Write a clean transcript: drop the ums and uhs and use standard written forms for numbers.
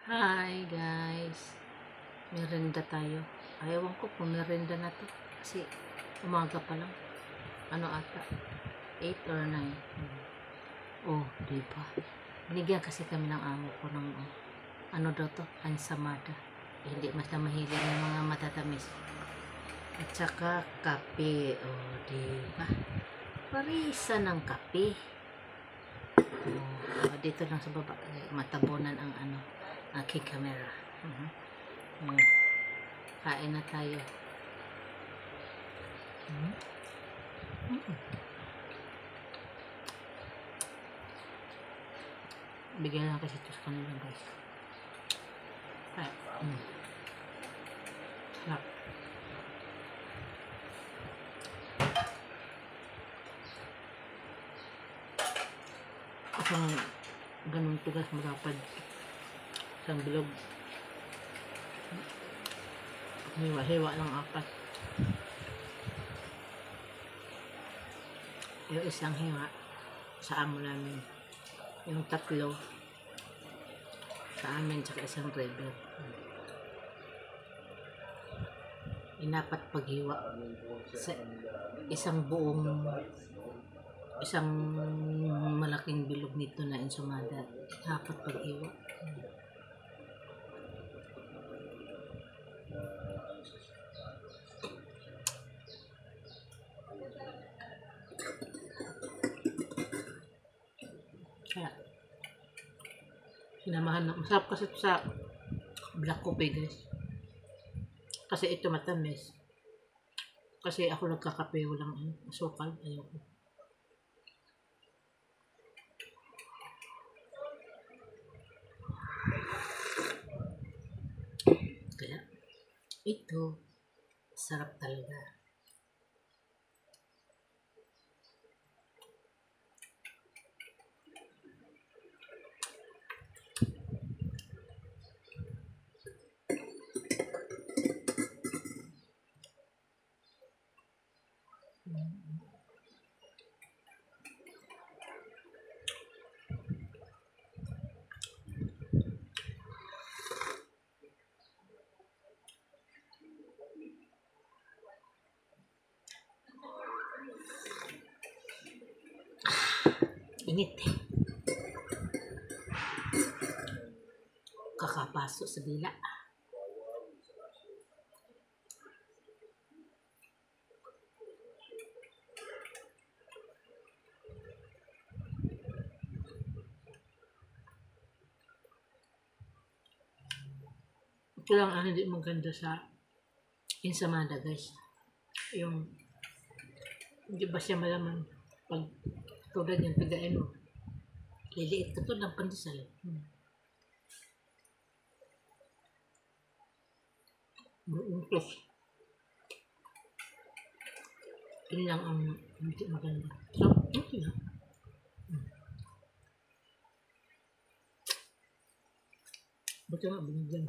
Hi guys, merenda tayo. Ayawan ko kung merenda na to kasi umaga pa lang. Ano ata? 8 or 9. Oh, diba? Binigyan kasi kami ng amo ko ng ano daw to? Ensamada. Hindi mas na mahilig ng mga matatamis. At saka kape. Oh, diba? Parisa ng kape. Oh, dito lang sa baba. Matabunan ang aking camera. Kain na tayo. Bigyan lang kasi ito sa kanila guys. Ay, sarap. Isang ganun tugas malapad. Isang bilog. Hiwa-hiwa lang apat. Yung isang hiwa sa amo namin. Yung tatlo sa amin tsaka isang driver. Inapat paghiwa sa isang malaking bilog nito na ensumada. Apat paghiwa. Kaya sinamahan na. Masarap kasi ito sa black coffee guys. Kasi ito matamis. Kasi ako nagkakape, walang asukal. Ayoko. Kaya ito sarap talaga. Init. Kakapasok sa dila. Ito lang ang hindi maganda sa ensamada guys. Yung hindi ba siya malaman pag tulad yung pigain mo. Liliit ka to ng pandesal. Buungkos. Yun lang ang hindi maganda. So, okay na. Buti nga binigyan.